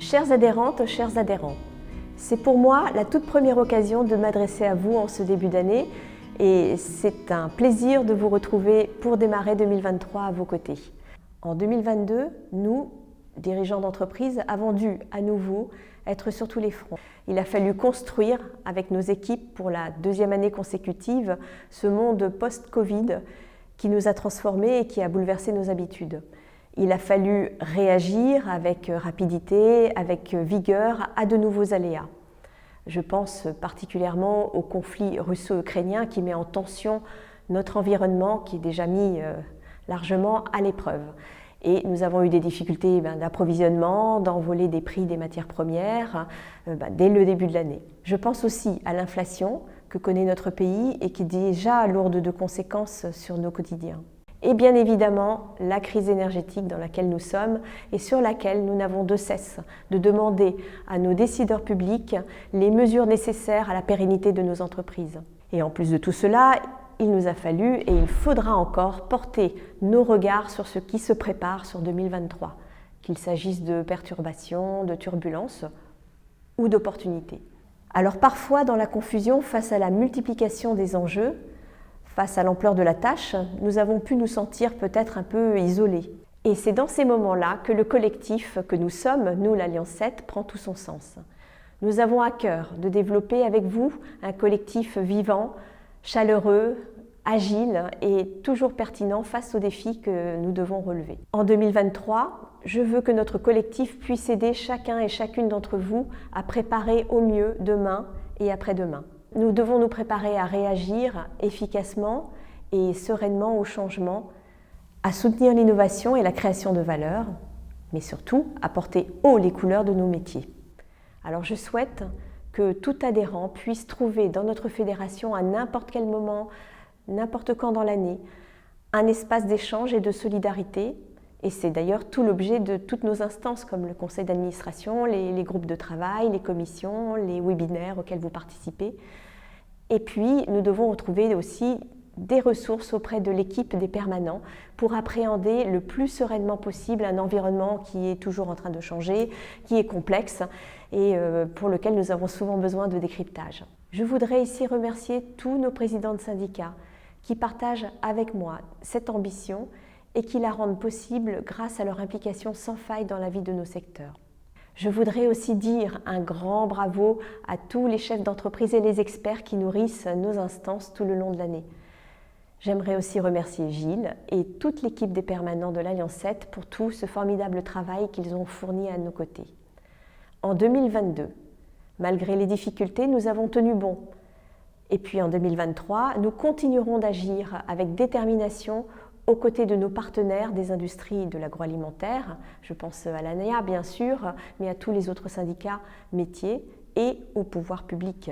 Chères adhérentes, chers adhérents, c'est pour moi la toute première occasion de m'adresser à vous en ce début d'année et c'est un plaisir de vous retrouver pour démarrer 2023 à vos côtés. En 2022, nous, dirigeants d'entreprise, avons dû à nouveau être sur tous les fronts. Il a fallu construire avec nos équipes pour la deuxième année consécutive ce monde post-Covid qui nous a transformés et qui a bouleversé nos habitudes. Il a fallu réagir avec rapidité, avec vigueur à de nouveaux aléas. Je pense particulièrement au conflit russo-ukrainien qui met en tension notre environnement qui est déjà mis largement à l'épreuve. Et nous avons eu des difficultés d'approvisionnement, d'envolée des prix des matières premières dès le début de l'année. Je pense aussi à l'inflation que connaît notre pays et qui est déjà lourde de conséquences sur nos quotidiens. Et bien évidemment, la crise énergétique dans laquelle nous sommes et sur laquelle nous n'avons de cesse de demander à nos décideurs publics les mesures nécessaires à la pérennité de nos entreprises. Et en plus de tout cela, il nous a fallu et il faudra encore porter nos regards sur ce qui se prépare sur 2023, qu'il s'agisse de perturbations, de turbulences ou d'opportunités. Alors parfois, dans la confusion, face à la multiplication des enjeux, face à l'ampleur de la tâche, nous avons pu nous sentir peut-être un peu isolés. Et c'est dans ces moments-là que le collectif que nous sommes, nous l'Alliance 7, prend tout son sens. Nous avons à cœur de développer avec vous un collectif vivant, chaleureux, agile et toujours pertinent face aux défis que nous devons relever. En 2023, je veux que notre collectif puisse aider chacun et chacune d'entre vous à préparer au mieux demain et après-demain. Nous devons nous préparer à réagir efficacement et sereinement au changement, à soutenir l'innovation et la création de valeur, mais surtout à porter haut les couleurs de nos métiers. Alors je souhaite que tout adhérent puisse trouver dans notre fédération à n'importe quel moment, n'importe quand dans l'année, un espace d'échange et de solidarité. Et c'est d'ailleurs tout l'objet de toutes nos instances comme le conseil d'administration, les groupes de travail, les commissions, les webinaires auxquels vous participez. Et puis, nous devons retrouver aussi des ressources auprès de l'équipe des permanents pour appréhender le plus sereinement possible un environnement qui est toujours en train de changer, qui est complexe et pour lequel nous avons souvent besoin de décryptage. Je voudrais ici remercier tous nos présidents de syndicats qui partagent avec moi cette ambition et qui la rendent possible grâce à leur implication sans faille dans la vie de nos secteurs. Je voudrais aussi dire un grand bravo à tous les chefs d'entreprise et les experts qui nourrissent nos instances tout le long de l'année. J'aimerais aussi remercier Gilles et toute l'équipe des permanents de l'Alliance 7 pour tout ce formidable travail qu'ils ont fourni à nos côtés. En 2022, malgré les difficultés, nous avons tenu bon. Et puis en 2023, nous continuerons d'agir avec détermination aux côtés de nos partenaires des industries de l'agroalimentaire, je pense à l'ANEA bien sûr, mais à tous les autres syndicats métiers et au pouvoir public.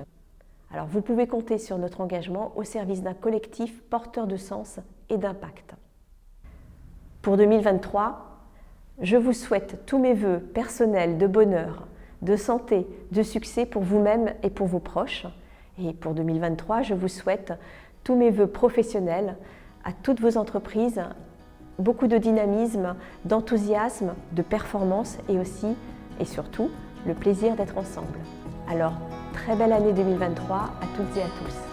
Alors vous pouvez compter sur notre engagement au service d'un collectif porteur de sens et d'impact. Pour 2023, je vous souhaite tous mes vœux personnels de bonheur, de santé, de succès pour vous-même et pour vos proches. Et pour 2023, je vous souhaite tous mes vœux professionnels à toutes vos entreprises, beaucoup de dynamisme, d'enthousiasme, de performance et aussi, et surtout, le plaisir d'être ensemble. Alors, très belle année 2023 à toutes et à tous.